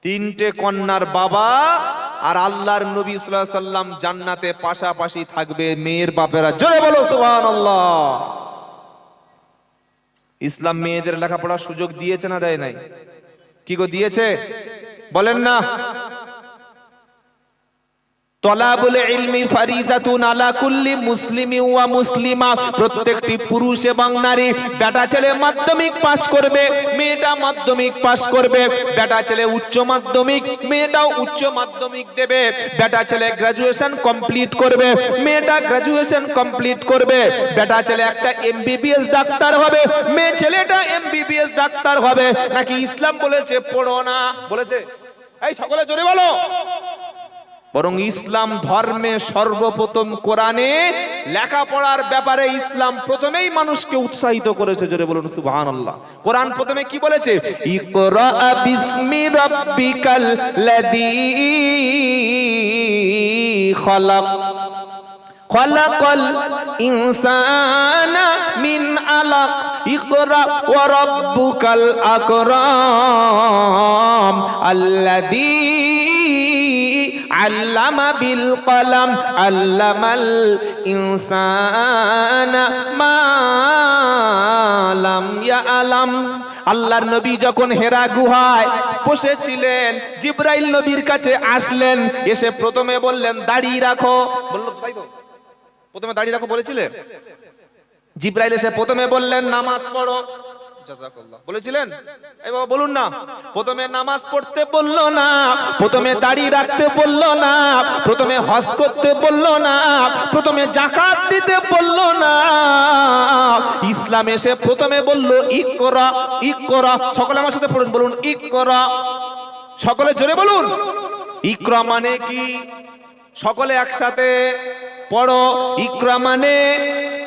তিনটে কন্যার বাবা আর আল্লাহর নবী সাল্লাল্লাহু আলাইহি সাল্লাম জান্নাতে পাশাপাশি থাকবে মেয়ের বাপেরা। জোরে বলো সুবহানাল্লাহ। ইসলাম মেয়েদের লেখাপড়ার সুযোগ দিয়েছে না দেয় নাই? কি গো দিয়েছে? বলেন না। তলাবুল ইলমি ফারিজাতুন আলা কুল্লি মুসলিমি ওয়া মুসলিমা, প্রত্যেকটি পুরুষ এবং নারী, বেটা ছেলে মাধ্যমিক পাশ করবে, মেয়েটা মাধ্যমিক পাশ করবে, বেটা ছেলে উচ্চ মাধ্যমিক, মেয়েটাও উচ্চ মাধ্যমিক দেবে, বেটা ছেলে গ্রাজুয়েশন কমপ্লিট করবে, মেয়েটা গ্রাজুয়েশন কমপ্লিট করবে, বেটা ছেলে একটা এমবিবিএস ডাক্তার হবে, মেয়ে ছেলেটা এমবিবিএস ডাক্তার হবে। নাকি ইসলাম বলেছে পড়ো না? বলেছে? এই সকলে জোরে বলো। বরং ইসলাম ধর্মে সর্বপ্রথম কোরআনে লেখাপড়ার ব্যাপারে ইসলাম প্রথমেই মানুষকে উৎসাহিত করেছে। জোরে বলুন সুবহানাল্লাহ। কোরআন প্রথমে কি বলেছে? ইকরা বিসমি রাব্বিকাল লাযী খালাক খালাকাল ইনসানা মিন আলাক ইকরা ওয়া রাব্বুকাল আকরাম আল্লাযী আল্লামা বিল কলম আল্লামাল ইনসানা মা লাম ইয়ালাম। আল্লাহর নবী যখন হেরা গুহায় বসেছিলেন, জিবরাইল নবীর কাছে আসলেন, এসে প্রথমে বললেন দাড়ি রাখো। বলল তাই তো, প্রথমে দাড়ি রাখো বলেছিলেন। জিবরাইল এসে প্রথমে বললেন নামাজ পড়ো। জাযাকাল্লাহ বলেছিলেন? এই বাবা বলুন না। প্রথমে নামাজ পড়তে বললো না, প্রথমে দাড়ি রাখতে বললো না, প্রথমে হজ করতে বললো না, প্রথমে যাকাত দিতে বললো না। ইসলাম এসে প্রথমে বললো ইকরা ইকরা। সকলে আমার সাথে পড়ুন, বলুন ইকরা। সকলে জোরে বলুন। ইকরা মানে কি? সকলে একসাথে পড়ো। ইকরা মানে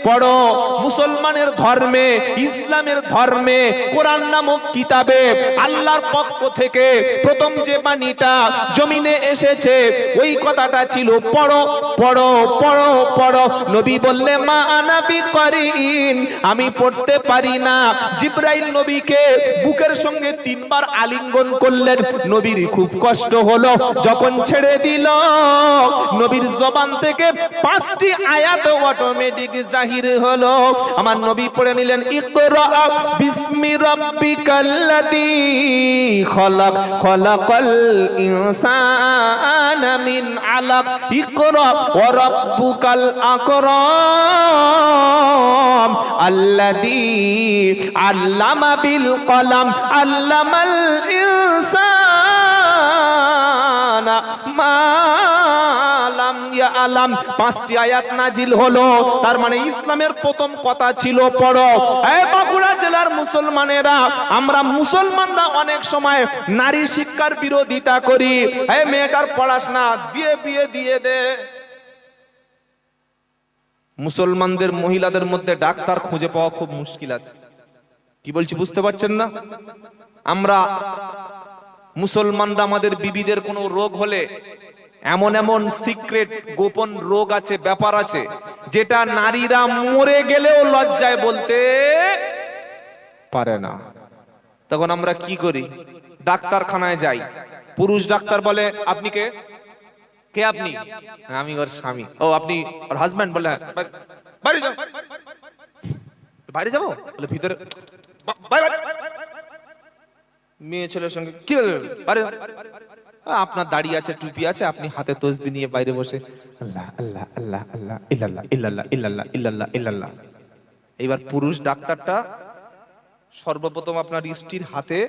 পড়ো। মুসলমানের ধর্মে, ইসলামের ধর্মে, কোরআন নামক কিতাবে আল্লাহর পক্ষ থেকে প্রথম যে বাণীটা জমিনে এসেছে ওই কথাটা ছিল পড়ো পড়ো পড়ো পড়ো। নবী বললে মা আনা বিকরিন, আমি পড়তে পারি না। জিবরাইল নবীকে বুকের সঙ্গে 3 বার আলিঙ্গন করলেন। নবীর খুব কষ্ট হলো। যখন ছেড়ে দিল, নবীর জবান থেকে 5টি আয়াত অটোমেটিক জাহির হলো। আমার নবী পড়ে নিলেন ইকরা বিসমি রাব্বিকাল্লাযী খালাক খালাকাল ইনসানা মিন আলাক ইকরা ওয়া রাব্বুকাল আকরাম আল্লাযী আল্লামা বিল কলম আল্লামাল ইনসানা মা লাম ইয়ালাম। 5টি আয়াত নাজিল হলো। তার মানে ইসলামের প্রথম কথা ছিল পড়ো। এই বাঁকুড়া জেলার মুসলমানেরা, আমরা মুসলমানরা অনেক সময় নারী শিক্ষার বিরোধিতা করি। এই মেয়েটার পড়াশোনা দিয়ে বিয়ে দিয়ে দে। মুসলমানদের মহিলাদের মধ্যে ডাক্তার খুঁজে পাওয়া খুব মুশকিল আছে। কি বলছি বুঝতে পারছেন না? আমরা মুসলমানরা আমাদের বিবিদের কোনো রোগ হলে এমন এমন সিক্রেট গোপন রোগ আছে, ব্যাপার আছে, যেটা নারীরা মরে গেলেও লজ্জায় বলতে পারে না। তখন আমরা কি করি? ডাক্তারখানায় যাই। পুরুষ ডাক্তার বলে আপনি কে? কে আপনি? আমি ওর স্বামী। ও আপনি ওর হাজবেন্ড? বলে বাইরে যাও। বাইরে যাবো? বলে ভিতরে। মেয়ে ছেলের সঙ্গে কি আরে আপনার দাড়ি আছে, টুপি আছে, আপনি হাতে তসবিহ নিয়ে বাইরে বসে আল্লাহ আল্লাহ আল্লাহ আল্লাহ ইল্লাল্লাহ ইল্লাল্লাহ ইল্লাল্লাহ ইল্লাল্লাহ ইল্লাল্লাহ। এইবার পুরুষ ডাক্তারটা সর্বপ্রথম আপনার স্ত্রীর হাতে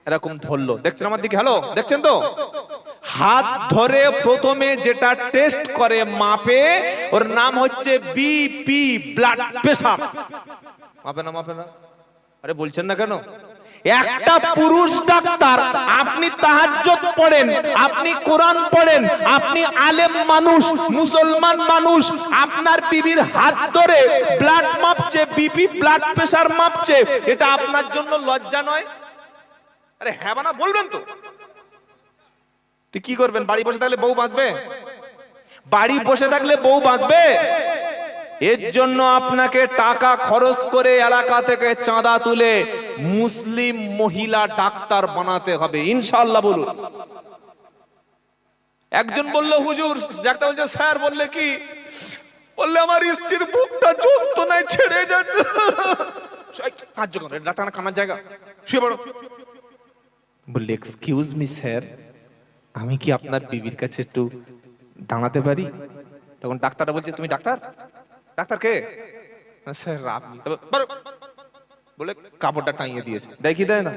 এরকম ধরলো। দেখছেন আমার দিকে? হ্যালো, দেখছেন তো? হাত ধরে প্রথমে যেটা টেস্ট করে, মাপে, ওর নাম হচ্ছে বিপি, ব্লাড প্রেসার। মাপে না? মাপে না? আরে বলছেন না কেন? একটা পুরুষ ডাক্তার, আপনি তাহাজ্জুদ পড়েন, আপনি কোরআন পড়েন, আপনি আলেম মানুষ, মুসলমান মানুষ, আপনার বিবির হাত ধরে ব্লাড মাপছে, বিপি ব্লাড প্রেসার মাপছে, এটা আপনার জন্য লজ্জা নয়? আরে হ্যাঁ বানা বলবেন তো। তুই কি করবেন? বাড়ি বসে থাকলে বউ বাঁচবে? বাড়ি বসে থাকলে বউ বাঁচবে? এর জন্য আপনাকে টাকা খরচ করে এলাকা থেকে চাঁদা তুলে মুসলিম মহিলা ডাক্তার বানাতে হবে ইনশাআল্লাহ বলুন। একজন বলল হুজুর, ডাক্তার বলছে স্যার, বললে কি? বললে আমার স্ত্রীর বুকটা যন্ত্রণায় ছেড়ে যাচ্ছে। কার্যকর ডাক্তার কামার জায়গা, শুয়ে পড়ো। বললে এক্সকিউজ মি স্যার, আমি কি আপনার বিবির কাছে একটু দাঁড়াতে পারি? তখন ডাক্তাররা বলছে তুমি ডাক্তার? ডাক্তার কে? স্যার আপনি। বলে কাপড়টা টাঙিয়ে দিয়েছে, দেয় কি দেয় না?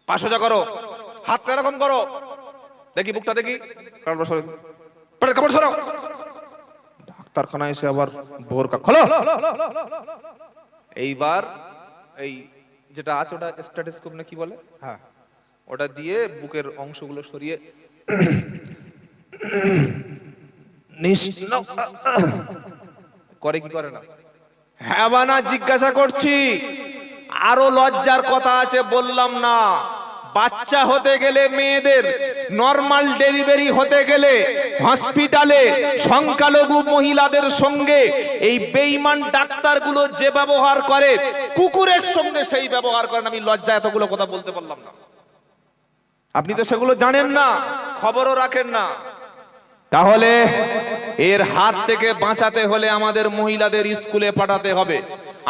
5 সোজা করো, হাতটা এরকম করো, দেখি বুকটা দেখি, কাপড় সরাও। ডাক্তারখানায় এসে আবার বোরকা খোলো। এইবার এই যেটা আছে ওটা স্টেথোস্কোপ না কি বলে, হ্যাঁ, ওটা দিয়ে বুকের অংশগুলো সরিয়ে করে কি করে না? হ্যাঁ বা না জিজ্ঞাসা করছি। আরো লজ্জার কথা আছে, বললাম না। বাচ্চা হতে গেলে মেয়েদের, নরমাল ডেলিভারি হতে গেলে হসপিটালে সংখ্যালঘু মহিলাদের সঙ্গে এই বেঈমান ডাক্তারগুলো যে ব্যবহার করে, কুকুরের সঙ্গে সেই ব্যবহার করেন। আমি লজ্জা এতগুলো কথা বলতে পারলাম না। আপনি তো সেগুলো জানেন না, খবরও রাখেন না। তাহলে এর হাত থেকে বাঁচাতে হলে আমাদের মহিলাদের স্কুলে পাঠাতে হবে।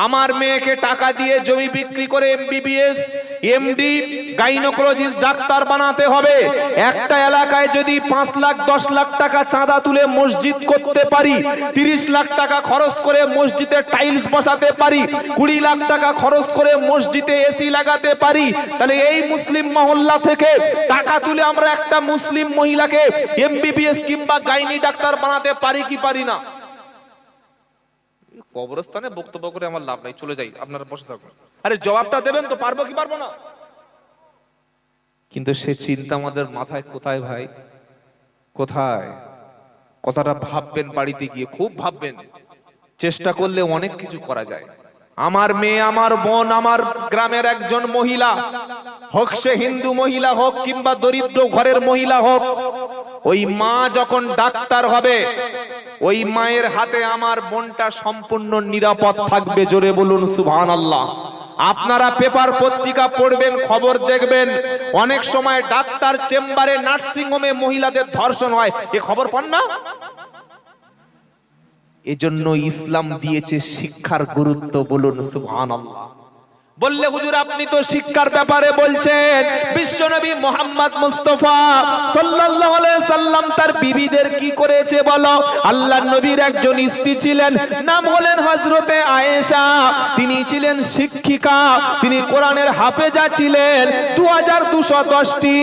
আমার মেয়েকে টাকা দিয়ে জমি বিক্রি করে এমবিবিএস, এমডি, গাইনোকোলজিস্ট ডাক্তার বানাতে হবে। একটা এলাকায় যদি 5 লাখ 10 লাখ টাকা চাঁদা তুলে মসজিদ করতে পারি, 30 লাখ টাকা খরচ করে মসজিদে টাইলস বসাতে পারি, 20 লাখ টাকা খরচ করে মসজিদে এসি লাগাতে পারি, তাহলে এই মুসলিম মহল্লা থেকে টাকা তুলে আমরা একটা মুসলিম মহিলাকে এমবিবিএস কিংবা গাইনি ডাক্তার বানাতে পারি কি পারি না? কবরস্থানে বক্তব্য করে আমার লাভ নাই, চলে যাই, আপনারা বসে থাকুন। আরে জবাবটা দেবেন তো, পারবো কি পারবো না? কিন্তু সে চিন্তা আমাদের মাথায় কোথায় ভাই, কোথায়? কথাটা ভাববেন, বাড়িতে গিয়ে খুব ভাববেন। চেষ্টা করলে অনেক কিছু করা যায়। আমার মেয়ে, আমার বোন, আমার গ্রামের একজন মহিলা হোক, সে হিন্দু মহিলা হোক কিংবা দরিদ্র ঘরের মহিলা হোক, ওই মা যখন ডাক্তার হবে, ওই মায়ের হাতে আমার বোনটা সম্পূর্ণ নিরাপদ থাকবে। জোরে বলুন সুবহানাল্লাহ। আপনারা পেপার পত্রিকা পড়বেন, খবর দেখবেন, অনেক সময় ডাক্তার চেম্বারে, নার্সিং হোমে মহিলাদের ধর্ষণ হয়, এ খবর পান না? এজন্য ইসলাম দিয়েছে শিক্ষার গুরুত্ব। বলুন সুবহানাল্লাহ। বললে হুজুর আপনি তো শিক্ষার ব্যাপারে বলছেন, বিশ্বনবী মুহাম্মদ মুস্তাফা সাল্লাল্লাহু আলাইহি সাল্লাম তার বিবিদের কি করেছে বলো? আল্লাহর নবীর একজন স্ত্রী ছিলেন, নাম হলেন হযরতে আয়েশা। তিনি ছিলেন শিক্ষিকা, তিনি কোরআনের হাফেজা ছিলেন, 2210টি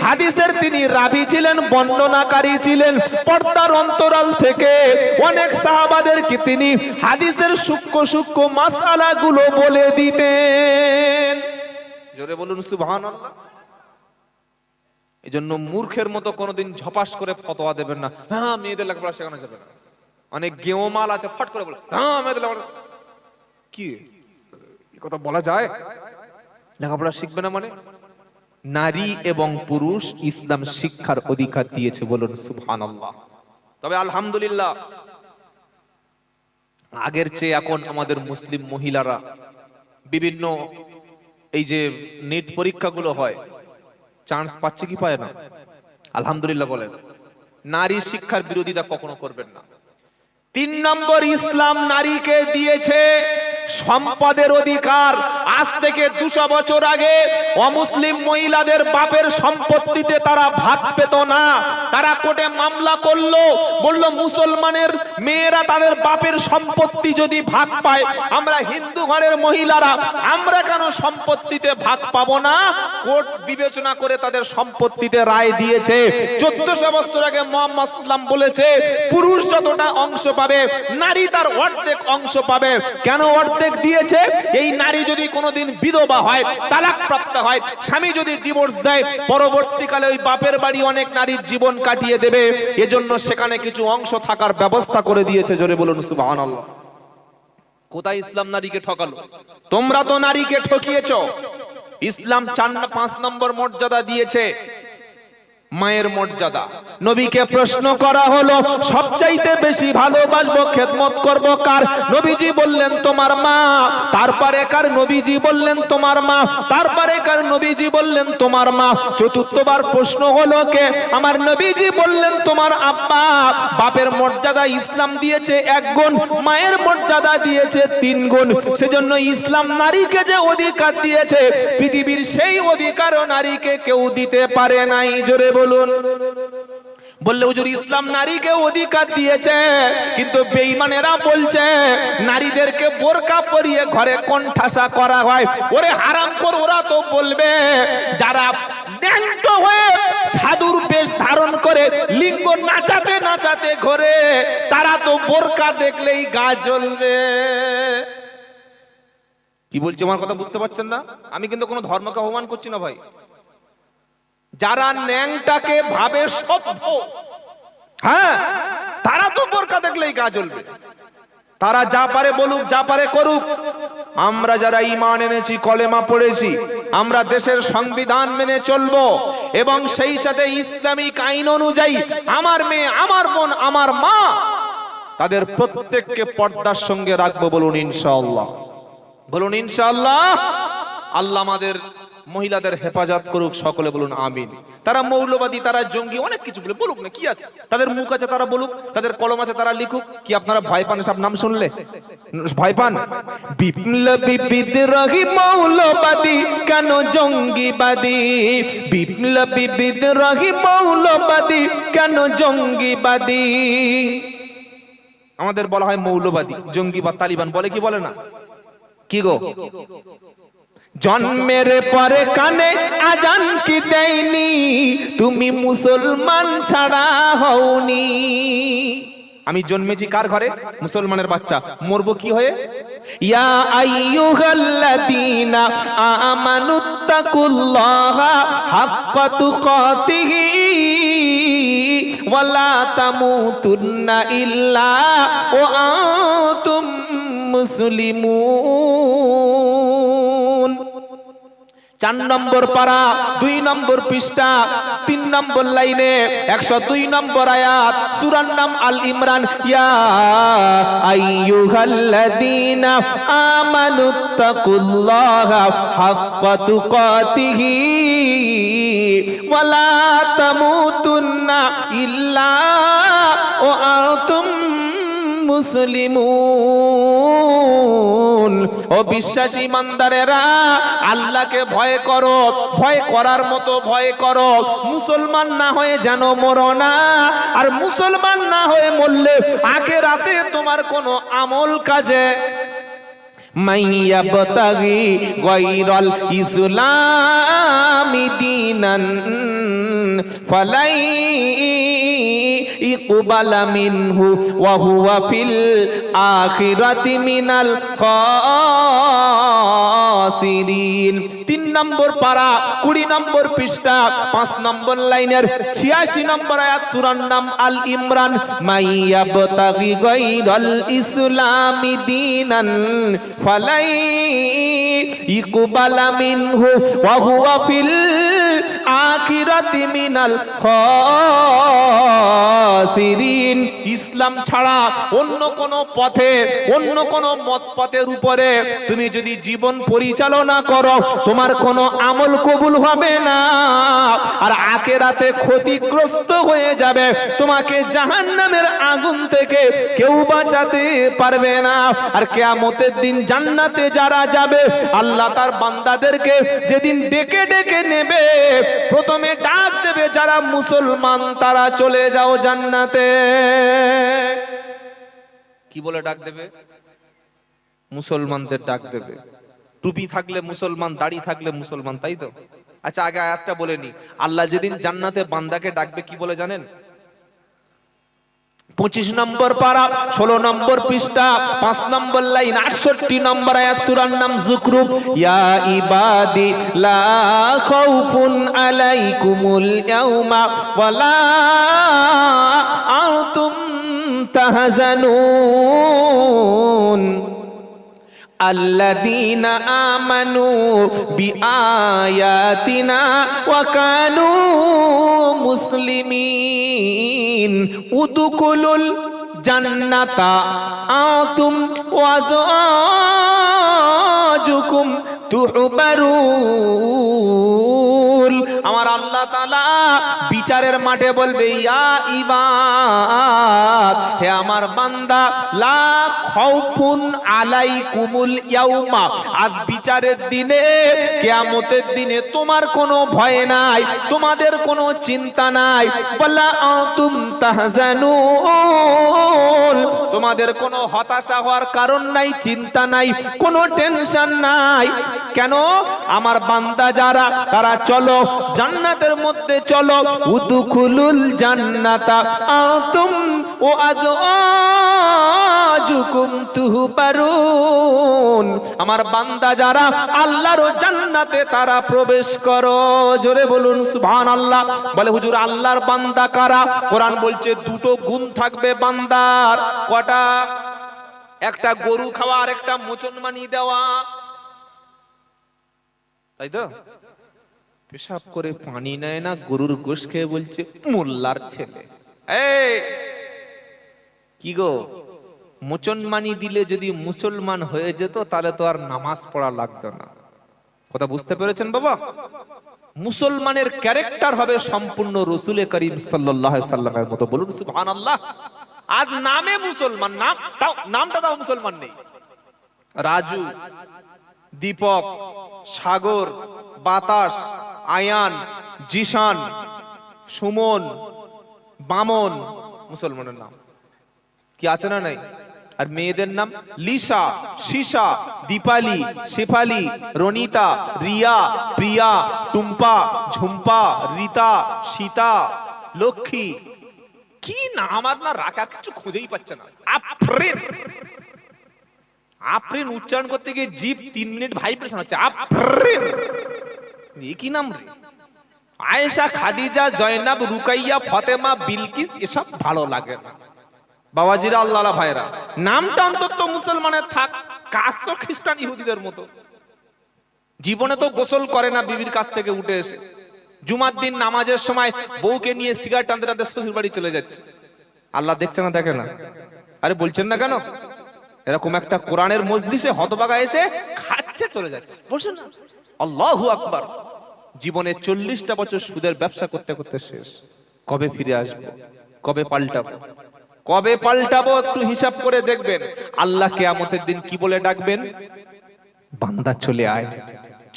হাদিসের তিনি রাবী ছিলেন, বর্ণনাকারী ছিলেন। পর্দার অন্তরাল থেকে অনেক সাহাবাদেরকে তিনি হাদিসের সূক্ষ্ম সূক্ষ্ম মাসআলাগুলো বলে দিতেন। জোরে বলুন সুবহানাল্লাহ। এজন্য মূর্খের মতো কোনোদিন ঝপাস করে ফতোয়া দেবেন না, হ্যাঁ মেয়েদের লেখাপড়া শেখানো যাবে না। অনেক গেঁওমাল আছে, ফট করে বলে হ্যাঁ মেয়েদের লেখাপড়া। কি এই কথা বলা যায়? লেখাপড়া শিখবে না মানে? নারী এবং পুরুষ ইসলাম শিক্ষার অধিকার দিয়েছে। বলুন সুবহানাল্লাহ। তবে আলহামদুলিল্লাহ, আগের চেয়ে এখন আমাদের মুসলিম মহিলারা বিভিন্ন এই যে নেট পরীক্ষাগুলো হয়, চান্স পাচ্ছে কি পায় না? আলহামদুলিল্লাহ বলেন। নারী শিক্ষার বিরোধিতা কখনো করবেন না। 3 নম্বর, ইসলাম নারীকে দিয়েছে সম্পদের অধিকার। আজ থেকে 200 বছর আগে অমুসলিম মহিলাদের বাপের সম্পত্তিতে তারা ভাগ পেত না। তারা কোর্টে মামলা করলো, বলল মুসলমানের মেয়েরা তাদের বাপের সম্পত্তি যদি ভাগ পায়, আমরা হিন্দু ঘরের মহিলারা আমরা কেন সম্পত্তিতে ভাগ পাবো না? কোর্ট বিবেচনা করে তাদের সম্পত্তিতে রায় দিয়েছে। 1400 বছর আগে মুহাম্মদ সাল্লাল্লাহু আলাইহি বলেছে পুরুষ যতটা অংশ পাবে, নারী তার অর্ধেক অংশ পাবে। কেন অর্ধেক দিয়েছে? এই নারী যদি কোনোদিন বিধবা হয়, তালাক প্রাপ্ত হয়, স্বামী যদি ডিভোর্স দেয়, পরবর্তীকালে ওই বাপের বাড়ি অনেক নারীর জীবন কাটিয়ে দেবে। এজন্য সেখানে কিছু অংশ থাকার ব্যবস্থা করে দিয়েছে। জোরে বলুন সুবহানাল্লাহ। কোথায় ইসলাম নারীকে ঠকালো? তোমরা তো নারীকে ঠকিয়েছো। ইসলাম 5 নম্বর মর্যাদা দিয়েছে। মায়ের মর্যাদা। নবীকে প্রশ্ন করা হলো সবচাইতে বেশি ভালোবাসবো খেদমত করব কার? নবীজি বললেন তোমার মা। তারপরে কার? নবীজি বললেন তোমার মা। তারপরে কার? নবীজি বললেন তোমার মা। চতুর্থবার প্রশ্ন হলো কে? আমার নবীজি বললেন তোমার আব্বা। বাপের মর্যাদা ইসলাম দিয়েছে 1 গুণ, মায়ের মর্যাদা দিয়েছে 3 গুণ। সেজন্য ইসলাম নারীকে যে অধিকার দিয়েছে পৃথিবীর সেই অধিকারও নারীকে কেউ দিতে পারে নাই। জোরে বলুন। বললে হুজুর ইসলাম নারীকে অধিকার দিয়েছে, কিন্তু বেঈমানেরা বলছে নারীদেরকে বোরকা পরিয়ে ঘরে কোণঠাসা করা হয়। ওরে হারামখোর, ওরা তো বলবে যারা ন্যাংট হয়ে সাধুর বেশ ধারণ করে লিঙ্গ নাচাতে নাচাতে ঘরে, তারা তো বোরকা দেখলেই গা জ্বলবে। কি বলছি আমার কথা বুঝতে পারছেন না? আমি কিন্তু কোনো ধর্মকে অপমান করছি না ভাই। যারা ন্যাংটাকে ভাবে সভ্য, হ্যাঁ, তারা তো বোরকা দেখলেই গা জ্বলবে। তারা যা পারে বলুক, যা পারে করুক। আমরা যারা ঈমান এনেছি, কলেমা পড়েছি, আমরা দেশের সংবিধান মেনে চলবো এবং সেই সাথে ইসলামিক আইন অনুযায়ী আমার মেয়ে, আমার বোন, আমার মা, তাদের প্রত্যেককে পর্দার সঙ্গে রাখবো। বলুন ইনশাআল্লাহ। বলুন ইনশাআল্লাহ। আল্লাহ আমাদের মহিলাদের হেফাজত করুক, সকলে বলুন আমিন। তারা মৌলবাদী, তারা জঙ্গি, অনেক কিছু বলে বলুক না, কি আছে? তাদের মুখ আছে, তারা বলুক, তাদের কলম আছে, তারা লিখুক। কি আপনারা ভয় পান সব নাম শুনলে? ভয় পান? বিপ্লবী বিদ্রোহী মৌলবাদী কেন জঙ্গিবাদী? বিপ্লবী বিদ্রোহী মৌলবাদী কেন জঙ্গিবাদী? আমাদের বলা হয় মৌলবাদী, জঙ্গি বা তালিবান বলে কি বলে না? কি গো? জন্মের পরে কানে আজান কি দেয়নি, তুমি মুসলমান ছাড়া হওনি। আমি জন্মেছি কার ঘরে? মুসলমানের বাচ্চা। মরবো কি হয়ে? ইয়া আইয়ুহাল্লাযীনা আমানুত্তাকুল্লাহা হাক্কা তুকাতিহি ওয়ালা তামুতুন্না ইল্লা ওয়া আনতুম মুসলিমুন। 4 নম্বর পারা, 2 নম্বর পৃষ্ঠা, 3 নম্বর লাইনে 102 নম্বর আয়াত, সূরার নাম আল ইমরান। ইয়া আইয়ুহাল্লাযীনা আমানুত্তাকুল্লাহা হাক্কা তুকাতিহি ওয়ালা তামুতুন্না ইল্লা ওয়া আনতুম মুসলিমুন। ও বিশ্বাসী ইমানদারেরা, আল্লাহকে ভয় করো, ভয় করার মতো ভয় করো। মুসলমান না হয়ে যেন মরো না। আর মুসলমান না হয়ে মরলে আখিরাতে তোমার কোনো আমল কাজে মাইয়াবতাগি গায়রাল ইসলামি দীনান ফালাই ইকবালা মিনহু ওয়া হুয়া ফিল আখিরাতি মিনাল খাসিরিন। 3 নম্বর পারা, 20 নম্বর পৃষ্ঠা, 5 নম্বর লাইনের 86 নম্বর আয়াত, সূরার নাম আল ইমরান। মাইয়াবতাগি গায়রাল ইসলামি দীনান ফালাই ইকবালা মিনহু ওয়া হুয়া ফিল আখিরাতি মিনাল খাসিরিন। ইসলাম ছাড়া অন্য কোন পথে, অন্য কোন মত পথের উপরে তুমি যদি জীবন পরিচালনা করো, তোমার কোনো আমল কবুল হবে না, আর আখিরাতে ক্ষতিগ্রস্ত হয়ে যাবে। তোমাকে জাহান্নামের আগুন থেকে কেউ বাঁচাতে পারবে না। আর কিয়ামতের দিন জান্নাতে যারা যাবে, আল্লাহ তার বান্দাদেরকে যেদিন ডেকে ডেকে নেবে, প্রথমে ডাক দেবে যারা মুসলমান তারা চলে যাও জান্নাতে। কি বলে ডাক দেবে? মুসলমানদের ডাক দেবে। টুপি থাকলে মুসলমান, দাড়ি থাকলে মুসলমান, তাই তো? আচ্ছা, আগে আয়াতটা বলে নি। আল্লাহ যেদিন জান্নাতে বান্দাকে ডাকবে কি বলে জানেন? 25 নম্বর পারা, 16 নম্বর পৃষ্ঠা, 5 নম্বর লাইন, 68 নম্বর আয়াত, সূরার নাম যুকরুফ। ইয়া ইবাদি লা খাউফুন আলাইকুমুল ইয়াউমা ওয়ালা আনতুম তাহজানুন আল্লাযীনা আমানু বিআয়াতিনা ওয়া কানু মুসলিমিন উদখুলুল জান্নাতা আনতুম ওয়া আযওয়াজুকুম তুহবারুন। আমার আল্লাহ তাআলা বিচারের মাঠে বলবে, ইয়া ইবাদ, হে আমার বান্দা, লা খাউফুন আলাইকুমুল ইয়াউমা, আজ বিচারের দিনে, কিয়ামতের দিনে তোমার কোনো ভয় নাই, তোমাদের কোনো চিন্তা নাই। ওয়ালা আনতুম তাহজানুন, তোমাদের কোনো হতাশা হওয়ার কারণ নাই, চিন্তা নাই, কোনো টেনশন নাই। কেন? আমার বান্দা যারা, তারা চলো জান্নাতের মধ্যে চলো। উদখুলুল জান্নাতা আনতুম ওয়া আযওয়াজুকুম তুহবারুন, আমার বান্দা যারা, আল্লাহর জান্নাতে তারা প্রবেশ করো। জোরে বলুন সুবহানাল্লাহ। বলে হুজুর আল্লাহর বান্দা কারা? কোরআন বলছে দুটো গুণ থাকবে বান্দার। কটা? একটা গরু খাওয়া আর একটা মুসলমানি দেওয়া, তাই তো? পেশাব করে পানি নেয় না, গরুর গোশত খেয়ে বলছে মোল্লার ছেলে। এই কি গো, মুসলমানি দিলে যদি মুসলমান হয়ে যেত তাহলে তো আর নামাজ পড়া লাগতো না। কথা বুঝতে পেরেছেন বাবা? মুসলমানের ক্যারেক্টার হবে সম্পূর্ণ রাসূল করিম সাল্লাল্লাহু আলাইহি সাল্লামের মতো। বলুন সুবহানাল্লাহ। আজ নামে মুসলমান, নামটা দাও মুসলমান নেই। রাজু, দীপক, সাগর, বাতাস, আয়ান, জিশান, সুমন, বামন, মুসলমানের নাম কি আছে না নাই? আর মেয়েদের নাম লিসা, শিশা, দীপালি, শেফালি, রনিতা, রিয়া, প্রিয়া, টুম্পা, ঝুম্পা, রীতা, সীতা, লক্ষ্মী। কি নাম আপনার রাখার কিছু খুঁজেই পাচ্ছে না। আফরিন, আফরিন উচ্চারণ করতে গিয়ে জিভ 3 মিনিট ভাইব্রেশন হচ্ছে। আফরিন, এই কি নাম রে? আয়েশা, খাদিজা, জয়নাব, রুকাইয়া, ফাতেমা, বিলকিস, এসব ভালো লাগে না। বাবাজিরা, আল্লাহ ভাইরা, নামটা অন্তত মুসলমানের থাক, কাজ তো খ্রিস্টান ইহুদিদের মতো। জীবনে তো গোসল করে না বিবির কাছ থেকে উঠে এসে, জুমার দিন নামাজের সময় বউকে নিয়ে সিগারেট টানতে টানতে শ্বশুর বাড়ি চলে যাচ্ছে। আল্লাহ দেখছে না? দেখে না? আরে বলছেন না কেন? এরকম একটা কোরআনের মজলিসে হতভাগা এসে খাচ্ছে, চলে যাচ্ছে, বলছেন না? আল্লাহু আকবার। জীবনে 40টা বছর সুদের ব্যবসা করতে করতে শেষ। কবে ফিরে আসবো? কবে পাল্টাবো? কবে পাল্টাবো? একটু হিসাব করে দেখবেন। আল্লাহ কিয়ামতের দিন কি বলে ডাকবেন? বান্দা চলে আয়,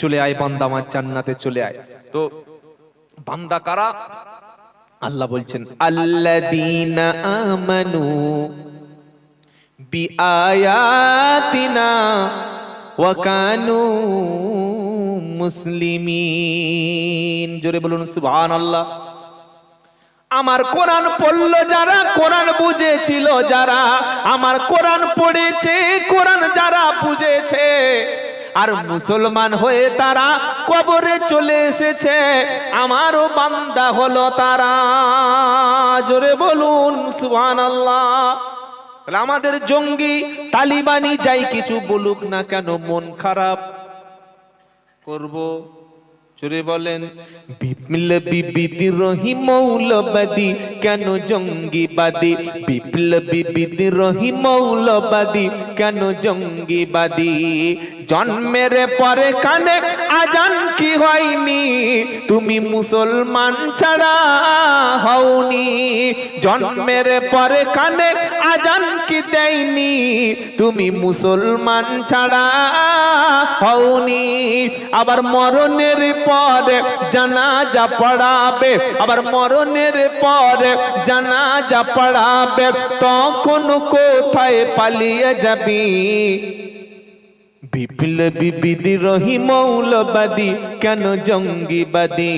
চলে আয় বান্দা, আমার জান্নাতে চলে আয়। তো বান্দা কারা? আল্লাহ বলছেন আল্লাযীনা আমানু বিআয়াতিনা ওয়া কানু মুসলিমিন। জোরে বলুন সুবহানাল্লাহ। আমার কোরআন পড়লো যারা, কোরআন বুঝেছিল যারা, আমার কোরআন পড়েছে, কোরআন যারা বুঝেছে, আর মুসলমান হয়ে তারা কবরে চলে এসেছে, আমারও বান্দা হলো তারা। জোরে বলুন সুবহানাল্লাহ। আমাদের জঙ্গি তালিবানি যাই কিছু বলুক না কেন, মন খারাপ করব? জোরে বলেন। বিপ্লবী বিদ্রোহী মৌলবাদী কেন জঙ্গিবাদী? বিপ্লবী বিদ্রোহী মৌলবাদী কেন জঙ্গিবাদী? জন্মের পরে কানে আজান কি হয়নি? তুমি মুসলমান ছাড়া হওনি। জন্মের পরে কানে আজান কি দেয়নি? তুমি মুসলমান ছাড়া হওনি। আবার মরণের পরে জানাজা পড়াবে, আবার মরণের পরে জানাজা পড়াবে, তখন কোথায় পালিয়ে যাবি? বিপ্লবী বিদ্রোহী মৌলবাদী কেন জঙ্গিবাদী?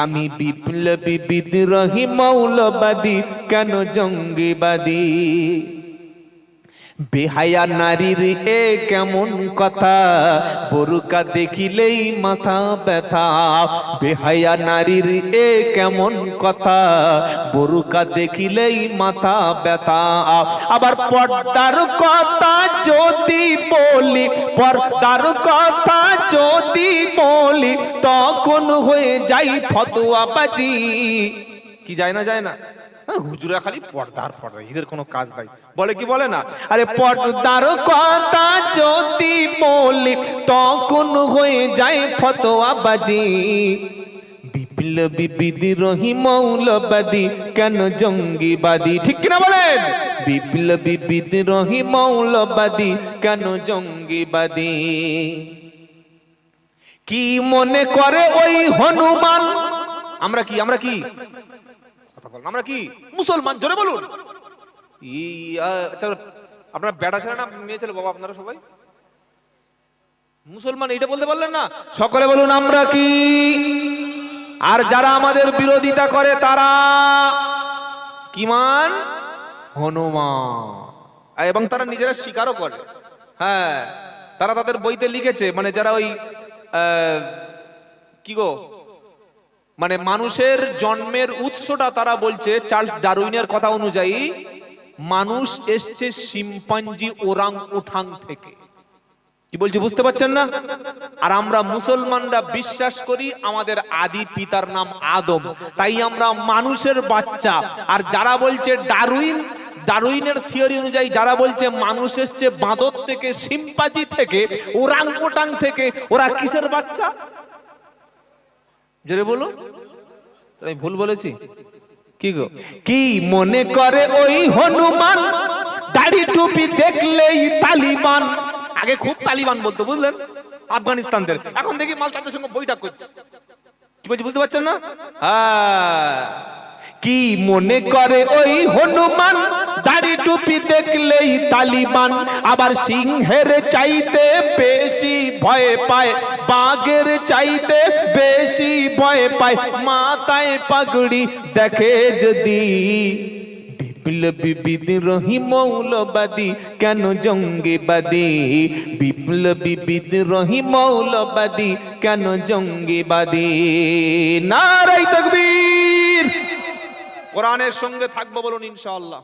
আমি বিপ্লবী বিদ্রোহী মৌলবাদী কেন জঙ্গিবাদী? বেহায়া নারীর এ কেমন কথা, বোরকা দেখিলেই মাথা ব্যথা। বেহায়া নারীর এ কেমন কথা, বোরকা দেখিলেই মাথা ব্যথা। আবার পর্দার কথা যদি বলি, পর্দার কথা যদি বলি, তখন হয়ে যাই ফতোয়াবাজি। কি যায় না যায় না? হুজুরা খালি পর্দার পর্দা, এদের কোনো কাজ নাই। বলে কি বলে না, আরে পর্দার কথা যদি বলি তখন হয়ে যায় ফতোয়াবাজি। বিপ্লবী বিদ্রোহী মৌলবাদী কেন জঙ্গিবাদী, ঠিক কিনা বলেন? বিপ্লবী বিদ্রোহী মৌলবাদী কেন জঙ্গিবাদী? কি মনে করে ওই হনুমান? আমরা কি আমরা কি কথা বলেন, আমরা কি মুসলমান? জোরে বলুন। আচ্ছা, আপনারা বেটা ছেলে না মেয়ে ছেলে বাবা? আপনারা সবাই মুসলমান, এইটা বলতে পারলেন না? সকলে বলুন আমরা কি। আর যারা আমাদের বিরোধিতা করে তারা কি মান? হনুমান। এবং তারা নিজেরা স্বীকারও করে। হ্যাঁ, তারা তাদের বইতে লিখেছে, মানে যারা ওই কি গো, মানে মানুষের জন্মের উৎসটা তারা বলছে চার্লস ডারউইনের কথা অনুযায়ী মানুষ এসছে শিম্পাঞ্জি ওরাং উঠাং থেকে। কি বলছি বুঝতে পারছেন না? আর আমরা মুসলমানরা বিশ্বাস করি আমাদের আদি পিতার নাম আদম, তাই আমরা মানুষের বাচ্চা। আর যারা বলছে ডারউইনের থিওরি অনুযায়ী যারা বলছে মানুষ এসছে বাঁদর থেকে, শিম্পাঞ্জি থেকে, ওরাং ওটাং থেকে, ওরা কিসের বাচ্চা? জোরে বলো, আমি ভুল বলেছি? কি গো, কি মনে করে ওই হনুমান? দাড়ি টুপি দেখলেই তালিবান। আগে খুব তালিবান বলতো, বুঝলেন, আফগানিস্তানদের। এখন দেখি মাল তাদের সঙ্গে বৈঠক করছে। কি বলছি বুঝতে পারছেন না? কি মনে করে ওই হনুমান? দাড়ি টুপি দেখলেই তালিবান। আবার সিংহের চাইতে বেশি ভয় পায়, বাঘের চাইতে বেশি ভয় পায়, মাথায় পাগড়ি দেখে যদি। বিপ্লবী বিদ্রোহী মৌলবাদী কেন জঙ্গিবাদী? বিপ্লবী বিদ্রোহী মৌলবাদী কেন জঙ্গিবাদী? নারায়ে তাকবীর। কোরআনের সঙ্গে থাকবো বলুন ইনশাআল্লাহ।